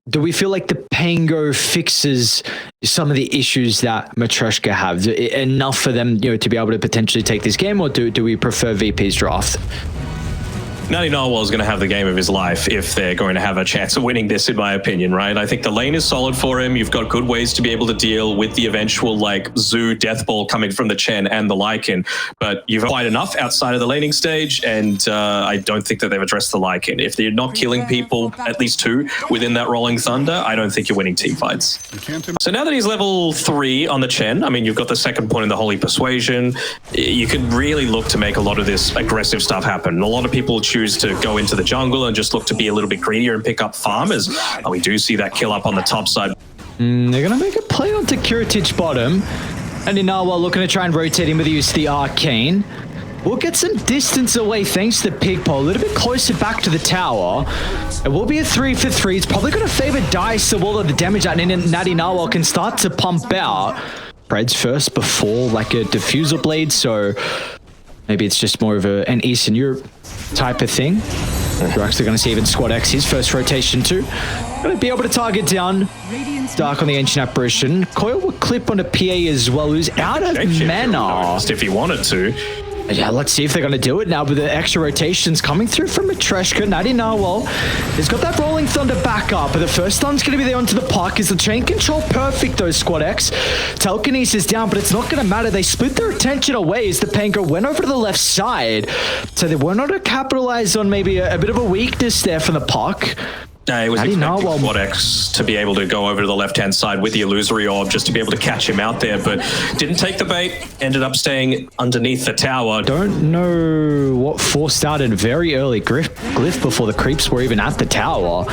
Do we feel like the Pango fixes some of the issues that Matreshka have enough for them, to be able to potentially take this game, or do we prefer VP's draft? Natty Narwhal is going to have the game of his life if they're going to have a chance of winning this, in my opinion, right? I think the lane is solid for him. You've got good ways to be able to deal with the eventual, Zoo Death Ball coming from the Chen and the Lycan, but you've quite enough outside of the laning stage, and I don't think that they've addressed the Lycan. If they're not killing people, at least 2, within that Rolling Thunder, I don't think you're winning team fights. So now that he's level 3 on the Chen, I mean, you've got the second point in the Holy Persuasion, you can really look to make a lot of this aggressive stuff happen. A lot of people choose to go into the jungle and just look to be a little bit greedier and pick up farmers. We do see that kill up on the top side. They're going to make a play onto Kiritich bottom. And Inawa looking to try and rotate him with the use of the Arcane. We'll get some distance away thanks to the Pigpole. A little bit closer back to the tower. It will be a 3-for-3. It's probably going to favor Dice the wall of the damage that Natty Narwhal can start to pump out. Fred's first before a diffusal blade, so maybe it's just more of an Eastern Europe type of thing. We're actually going to see even Squad X, his first rotation too. Going to be able to target down Dark on the Ancient Apparition. Coil will clip on a PA as well, who's out of mana. Just if he wanted to. Yeah, let's see if they're going to do it now with the extra rotations coming through from Matreshka. Natty Narwhal has got that Rolling Thunder back up, but the first stun's going to be there onto the puck. Is the chain control perfect though, Squad X? Telekinesis down, but it's not going to matter. They split their attention away as the Pango went over to the left side. So they were not to capitalize on maybe a bit of a weakness there from the puck. It was expecting Squad X to be able to go over to the left-hand side with the Illusory Orb just to be able to catch him out there, but didn't take the bait, ended up staying underneath the tower. Don't know what forced out a very early glyph before the creeps were even at the tower.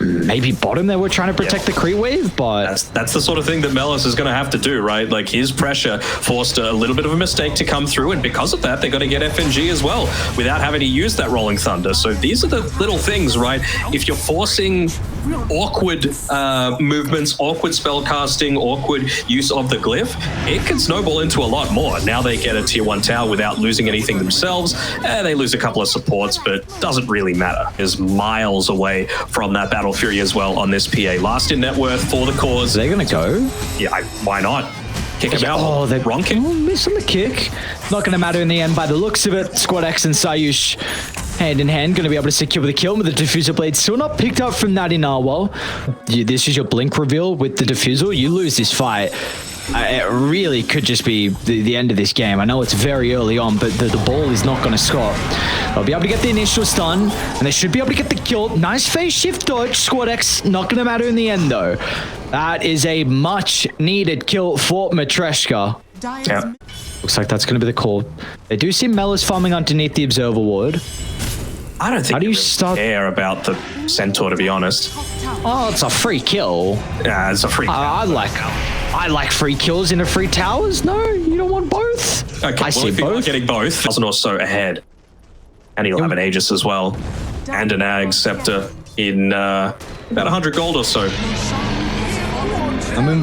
Maybe bottom they were trying to protect the creep wave, but... That's the sort of thing that Melis is going to have to do, right? Like, his pressure forced a little bit of a mistake to come through, and because of that, they're going to get FNG as well without having to use that Rolling Thunder. So these are the little things, right? If you're forcing awkward movements, awkward spell casting, awkward use of the glyph, it can snowball into a lot more. Now they get a tier 1 tower without losing anything themselves, and they lose a couple of supports, but doesn't really matter. Is miles away from that Battle Fury as well on this PA. Last in net worth for the cause. They're going to go? Yeah, why not? Kick him out. Oh, they're missing the kick. Not going to matter in the end by the looks of it. Squad X and Sayush hand in hand, going to be able to secure the kill with the diffuser blade. Still not picked up from Natty Narwhal. This is your blink reveal with the diffusal. You lose this fight. It really could just be the end of this game. I know it's very early on, but the ball is not going to score. They'll be able to get the initial stun, and they should be able to get the kill. Nice phase shift dodge. Squad X, not going to matter in the end, though. That is a much-needed kill for Matreshka. Yeah. Looks like that's going to be the call. They do see Melis farming underneath the Observer Ward. I don't think How do you start? Care about the Centaur, to be honest. Oh, it's a free kill. Yeah, it's a free kill. I like free kills in a free towers. No, you don't want both. Okay, I see both. Getting both. 1,000 or so ahead. And he'll have an Aegis as well. And an Ag Scepter in about 100 gold or so. I mean,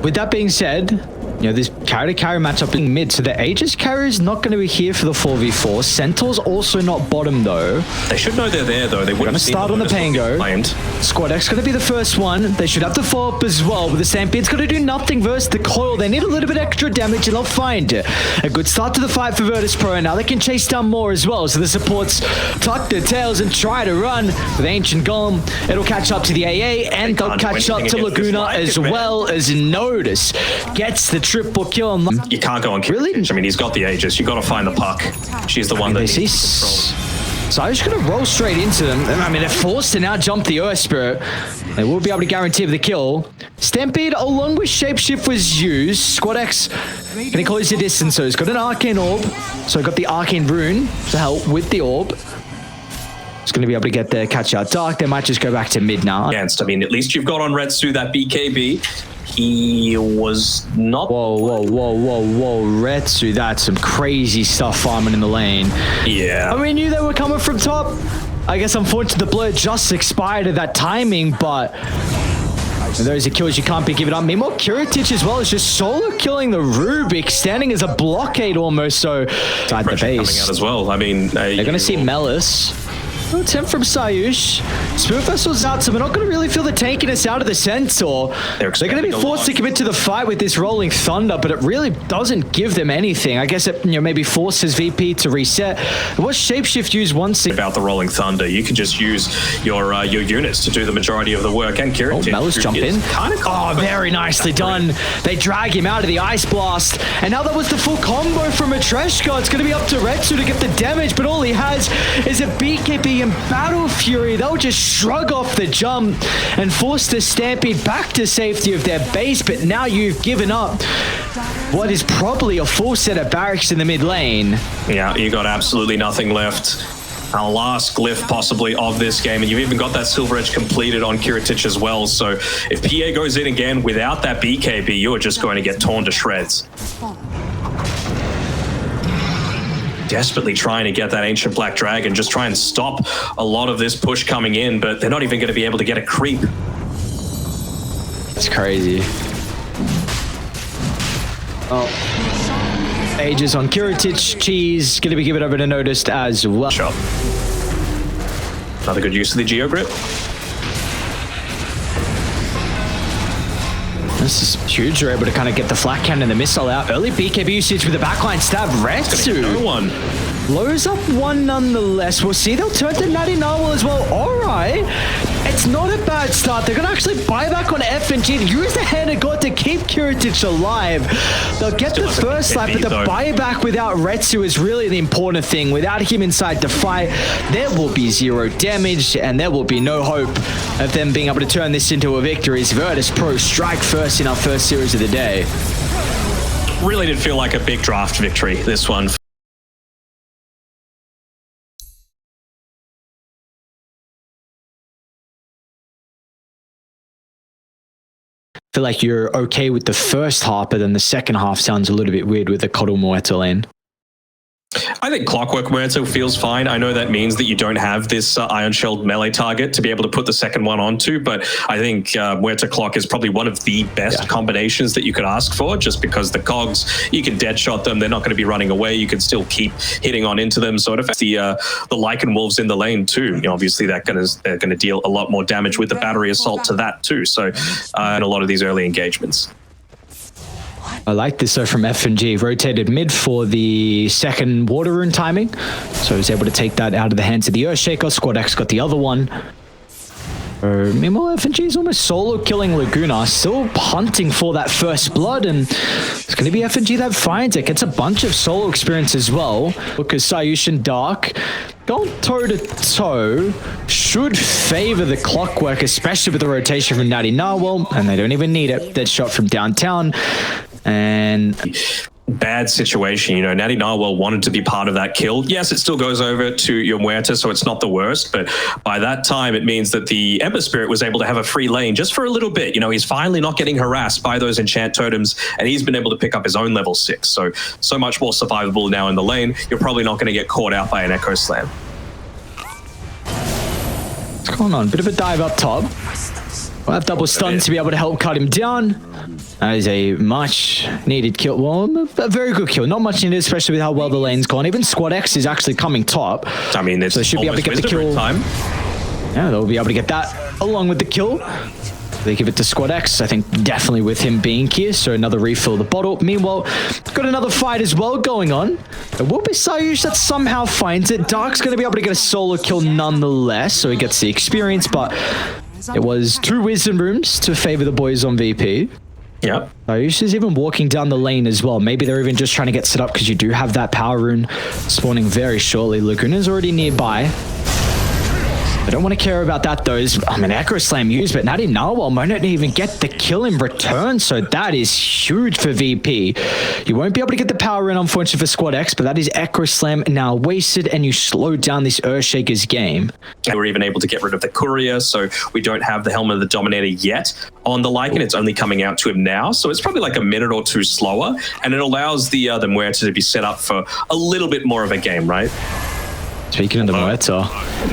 with that being said, this carry-to-carry matchup in mid, so the Aegis carrier is not going to be here for the 4v4. Centaur's also not bottom, though. They should know they're there, though. They wouldn't going to start on the Pango. Squad X going to be the first one. They should have to follow up as well, but the Stampeder's going to do nothing versus the Coil. They need a little bit extra damage, and they'll find it. A good start to the fight for Virtus.Pro, and now they can chase down more as well, so the supports tuck their tails and try to run with Ancient Golem. It'll catch up to the AA, and they'll catch up to Laguna as well as Nodus. Gets the triple kill. You can't go on Kiritich. Really? I mean, he's got the Aegis. You got to find the puck. She's the one that needs control. So I'm just going to roll straight into them. I mean, they're forced to now jump the Earth Spirit. They will be able to guarantee the kill. Stampede along with Shapeshift was used. Squad X going to close the distance. So he's got an Arcane Orb. So got the Arcane Rune to help with the Orb. It's going to be able to get there, catch out Dark. They might just go back to mid now. I mean, at least you've got on Retsu that BKB. He was not... Whoa. Retsu, that's some crazy stuff farming in the lane. Yeah. I mean, we knew they were coming from top. I guess unfortunately the blur just expired at that timing, but... those are kills you can't be giving up. Meanwhile, Kiritich as well is just solo killing the Rubik, standing as a blockade almost, so... inside the base. Coming out as well. I mean... they're going to see Melis. No attempt from Sayush. Spirit Vessel's out, so we're not going to really feel the tankiness out of the Centaur. They're going to be forced to commit to the fight with this Rolling Thunder, but it really doesn't give them anything. I guess it maybe forces VP to reset. What Shapeshift use once about the Rolling Thunder? You can just use your units to do the majority of the work. And Kieran, Mel's jump in. Very nicely done. They drag him out of the Ice Blast, and now that was the full combo from Matreshka. It's going to be up to Retsu to get the damage, but all he has is a BKB and Battle Fury. They'll just shrug off the jump and force the Stampede back to safety of their base, but now you've given up what is probably a full set of barracks in the mid lane. Yeah, you got absolutely nothing left. Our last glyph possibly of this game, and you've even got that Silver Edge completed on Kiritich as well. So if PA goes in again without that BKB, you're just going to get torn to shreds. Desperately trying to get that Ancient Black Dragon, just try and stop a lot of this push coming in, but they're not even going to be able to get a creep. It's crazy. Oh. Ages on Kiritich. Cheese going to be given over to Noticed as well. Sure. Another good use of the Geo Grip. This is huge. They're able to kind of get the flat cannon and the missile out. Early BKB usage with the backline stab. Retsu. No one. Blows up one nonetheless. We'll see. They'll turn to Natty Narwhal as well. All right. It's not a bad start. They're going to actually buy back on FNG to use the Hand of God to keep Kiritich alive. They'll get the first slap, but the buyback without Retsu is really the important thing. Without him inside the fight, there will be 0 damage, and there will be no hope of them being able to turn this into a victory as Virtus.Pro strike first in our first series of the day. Really did feel like a big draft victory, this one. Feel like you're okay with the first half, but then the second half sounds a little bit weird with the Coddle Muerto lane. I think Clockwork Muerto feels fine. I know that means that you don't have this Iron Shelled melee target to be able to put the second one onto, but I think Muerto Clock is probably one of the best combinations that you could ask for, just because the cogs, you can deadshot them, they're not going to be running away, you can still keep hitting on into them. So it affects the Lycan Wolves in the lane too. You know, obviously they're going to deal a lot more damage with the battery assault to that too. So in a lot of these early engagements. I like this though from FNG. Rotated mid for the second water rune timing. So he was able to take that out of the hands of the Earthshaker. Squad X got the other one. Meanwhile, FNG is almost solo killing Laguna, still hunting for that first blood, and it's going to be FNG that finds it. Gets a bunch of solo experience as well, because Sayush and Dark going toe-to-toe should favor the Clockwork, especially with the rotation from Natty Narwhal, and they don't even need it. Dead shot from downtown, and bad situation. You know, Natty Narwhal wanted to be part of that kill. Yes, it still goes over to your Muerta, so it's not the worst, but by that time, it means that the Ember Spirit was able to have a free lane just for a little bit. You know, he's finally not getting harassed by those enchant totems, and he's been able to pick up his own level 6. So much more survivable now in the lane. You're probably not going to get caught out by an Echo Slam. What's going on? Bit of a dive up top. We'll have double stun to be able to help cut him down. That is a much needed kill. Well, a very good kill. Not much needed, especially with how well the lane's gone. Even Squad X is actually coming top. I mean, so they should be able to get the kill. Yeah, they'll be able to get that along with the kill. They give it to Squad X, I think definitely with him being here, so another refill of the bottle. Meanwhile, got another fight as well going on. It will be Sayush that somehow finds it. Dark's going to be able to get a solo kill nonetheless, so he gets the experience, but it was 2 wisdom rooms to favor the boys on VP. Yep. Sayush is even walking down the lane as well. Maybe they're even just trying to get set up because you do have that power rune spawning very shortly. Laguna's already nearby. I don't want to care about that though. I mean, Echo Slam used, but Natty Narwhal might not even get the kill in return, so that is huge for VP. You won't be able to get the power in, unfortunately, for Squad X, but that is Echo Slam now wasted, and you slow down this Earthshaker's game. They were even able to get rid of the Courier, so we don't have the Helmet of the Dominator yet on the Lycan. It's only coming out to him now, so it's probably like a minute or 2 slower, and it allows the Muerta to be set up for a little bit more of a game, right? Speaking of the Muerta.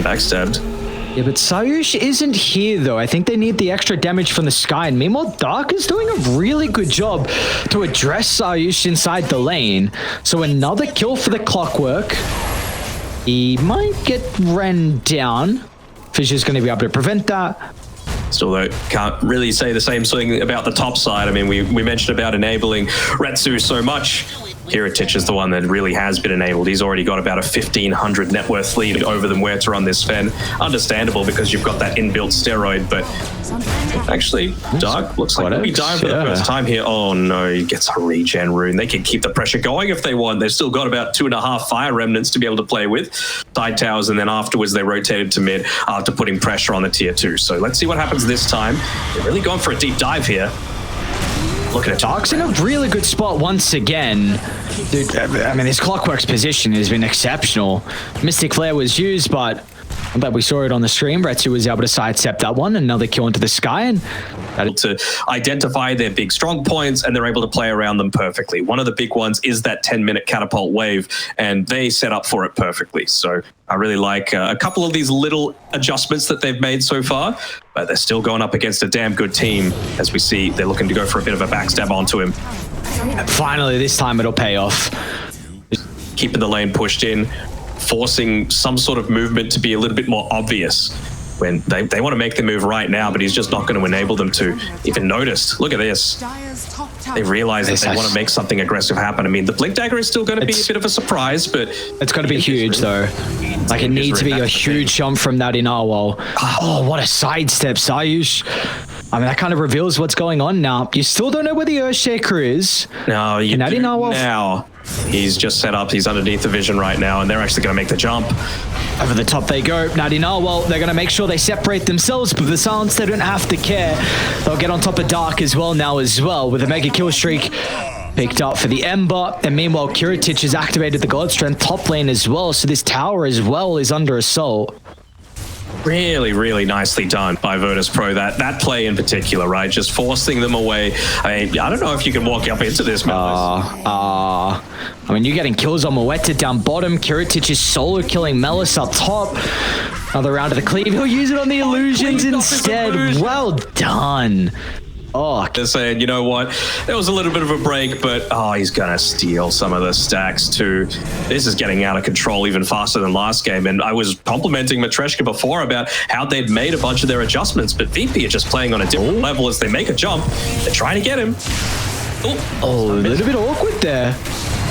Backstabbed. Yeah, but Sayush isn't here, though. I think they need the extra damage from the sky. And meanwhile, Dark is doing a really good job to address Sayush inside the lane. So another kill for the Clockwork. He might get ran down. Fisher's going to be able to prevent that. Still, though, can't really say the same thing about the top side. I mean, we mentioned about enabling Retsu so much. Kiritich is the one that really has been enabled. He's already got about a 1,500 net worth lead over them where to run this Fen. Understandable because you've got that inbuilt steroid, but actually, Dark looks like he'll be dying for the first time here. Oh no, he gets a regen rune. They can keep the pressure going if they want. They've still got about 2.5 fire remnants to be able to play with. Side towers, and then afterwards they rotated to mid after putting pressure on the tier 2. So let's see what happens this time. They're really going for a deep dive here. Look at it. Dark's in a really good spot once again. Dude, I mean, his Clockwork's position has been exceptional. Mystic Flare was used, but I'm glad we saw it on the stream. Retsu was able to sidestep that one. Another kill into the sky. And to identify their big strong points, and they're able to play around them perfectly. One of the big ones is that 10-minute catapult wave, and they set up for it perfectly. So I really like a couple of these little adjustments that they've made so far, but they're still going up against a damn good team. As we see, they're looking to go for a bit of a backstab onto him. And finally, this time it'll pay off. Keeping the lane pushed in, forcing some sort of movement to be a little bit more obvious when they want to make the move right now, but he's just not going to enable them to even notice. Look at this. They realize that they want to make something aggressive happen. I mean, the Blink Dagger is still going to be a bit of a surprise, but it's going to be huge, though. Like, it needs to be a huge jump from that in Narwhal. Oh, what a sidestep, Sayush. I mean, that kind of reveals what's going on now. You still don't know where the Earthshaker is. No, you do now. He's just set up. He's underneath the vision right now, and they're actually going to make the jump. Over the top they go. Natty Narwhal, they're going to make sure they separate themselves, but the Silence, they don't have to care. They'll get on top of Dark as well now with a mega kill streak picked up for the Ember. And meanwhile, Kiritich has activated the God Strength top lane as well, so this tower as well is under assault. Really, really nicely done by Virtus.Pro. That play in particular, right? Just forcing them away. I mean, I don't know if you can walk up into this. I mean, you're getting kills on Moetta down bottom. Kiritich is solo killing Melis up top. Another round of the cleave. He'll use it on the illusions instead. Well done. Oh, they're saying, you know what? There was a little bit of a break, but he's gonna steal some of the stacks too. This is getting out of control even faster than last game. And I was complimenting Matreshka before about how they'd made a bunch of their adjustments, but VP are just playing on a different level as they make a jump. They're trying to get him. A little bit awkward there.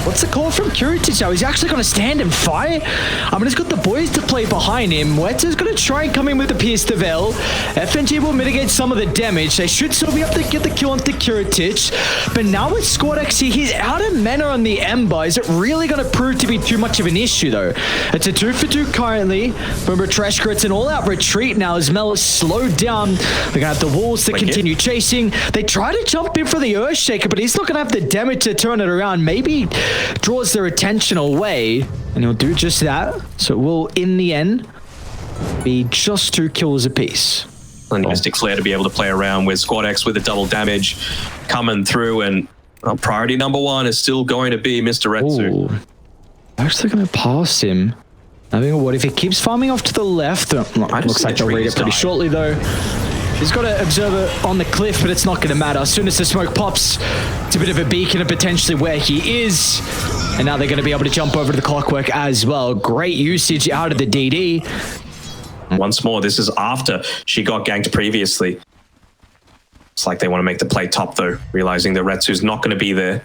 What's the call from Kiritich now? He's actually going to stand and fight. I mean, he's got the boys to play behind him. Wetta's going to try and come in with the Pierce the Veil. FNG will mitigate some of the damage. They should still be able to get the kill onto Kiritich. But now with Squad XC, he's out of mana on the Ember. Is it really going to prove to be too much of an issue, though? It's a 2-for-2 currently. For Matreshka, it's an all-out retreat now as Mel is slowed down. They're going to have the walls to continue chasing. They try to jump in for the Earthshaker, but he's not going to have the damage to turn it around. Maybe draws their attention away, and he'll do just that. So it will, in the end, be just 2 kills apiece. And Mystic Flare to be able to play around with Squad X with the double damage coming through, and priority number 1 is still going to be Mr. Retsu. Ooh. Actually going to pass him. I think, what if he keeps farming off to the left? Looks like they'll read it pretty shortly, though. He's got to observe it on the cliff, but it's not going to matter. As soon as the smoke pops, it's a bit of a beacon of potentially where he is. And now they're going to be able to jump over to the Clockwork as well. Great usage out of the DD. Once more, this is after she got ganked previously. It's like they want to make the play top, though, realizing that Retsu's not going to be there.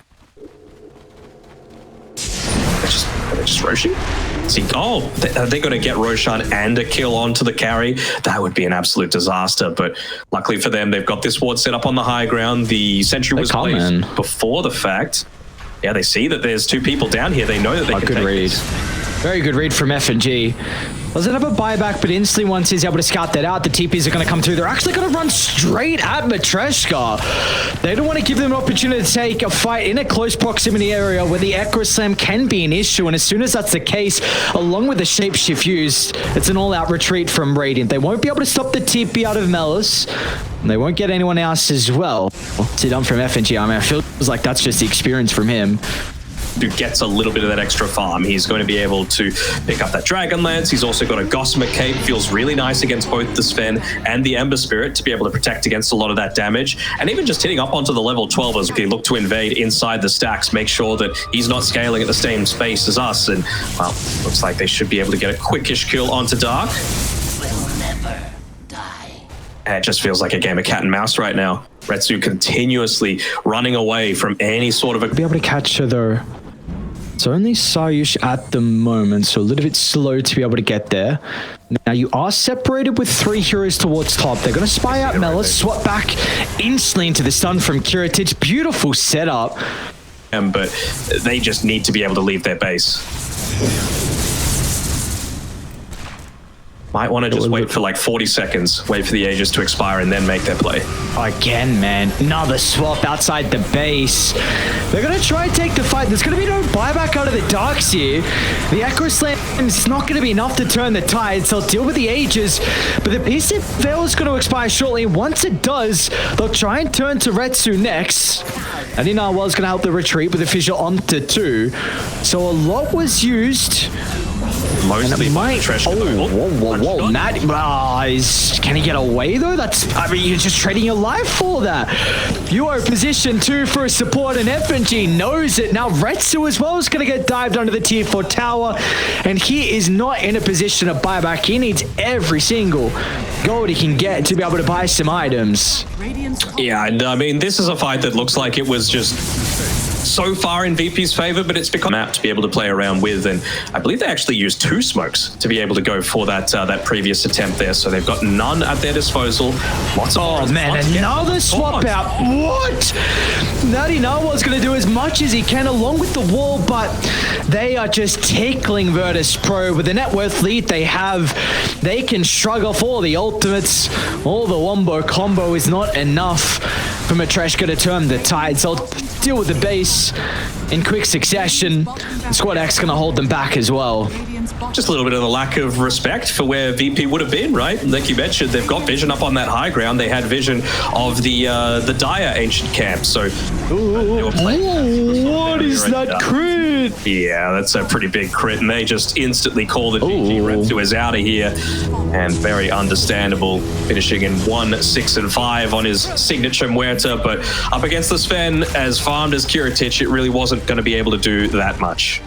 They're just rushing. See, are they going to get Roshan and a kill onto the carry? That would be an absolute disaster, but luckily for them, they've got this ward set up on the high ground. The sentry was placed before the fact. Yeah, they see that there's 2 people down here. They know that they can take this. Very good read from FNG. Doesn't have a buyback, but instantly once he's able to scout that out, the TPs are going to come through. They're actually going to run straight at Matreshka. They don't want to give them an opportunity to take a fight in a close proximity area where the Echo Slam can be an issue. And as soon as that's the case, along with the Shapeshift used, it's an all-out retreat from Radiant. They won't be able to stop the TP out of Melis. And they won't get anyone else as well. What's it done from FNG? I mean, I feel like that's just the experience from him. who gets a little bit of that extra farm. He's going to be able to pick up that Dragon Lance. He's also got a Gossamer Cape. Feels really nice against both the Sven and the Ember Spirit to be able to protect against a lot of that damage. And even just hitting up onto the level 12 as we look to invade inside the stacks, make sure that he's not scaling at the same space as us. And, well, looks like they should be able to get a quickish kill onto Dark. It just feels like a game of cat and mouse right now. Retsu continuously running away from any sort of a... Be able to catch her though. It's only Sayush at the moment, so a little bit slow to be able to get there. Now you are separated with 3 heroes towards top. They're going to spy out Melis, swap back instantly into the stun from Kiritich. Beautiful setup. But they just need to be able to leave their base. Might want to just wait for like 40 seconds, wait for the Aegis to expire, and then make their play. Again, man, another swap outside the base. They're going to try and take the fight. There's going to be no buyback out of the Darks here. The Echo Slam is not going to be enough to turn the tides. They'll deal with the Aegis, but the piece of veil is going to expire shortly. Once it does, they'll try and turn to Retsu next. And Inarwell is going to help the retreat with a fissure onto 2. So a lot was used. Mostly Matreshka. Whoa. Can he get away though? I mean, you're just trading your life for that. You are positioned 2 for a support, and FNG knows it. Now Retsu as well is going to get dived under the tier 4 tower, and he is not in a position to buy back. He needs every single gold he can get to be able to buy some items. Yeah, and I mean, this is a fight that looks like it was just so far in VP's favor, but it's become a map to be able to play around with, and I believe they actually used 2 smokes to be able to go for that that previous attempt there, so they've got none at their disposal. Lots of another swap out. What? Natty Narwhal's going to do as much as he can along with the wall, but they are just tickling Virtus.Pro with the net worth lead they have. They can shrug off all the ultimates. All the wombo combo is not enough for Matreshka to turn the tides. They'll deal with the base in quick succession. Squad X going to hold them back as well. Just a little bit of the lack of respect for where VP would have been, right? Like you mentioned, they've got vision up on that high ground. They had vision of the Dire ancient camp, so they were playing. What is that crit? Yeah, that's a pretty big crit, and they just instantly call the GG. Retsu is out of here, and very understandable, finishing in 1, 6, and 5 on his signature Muerta, but up against the Sven, as farmed as Kiritich, it really wasn't going to be able to do that much.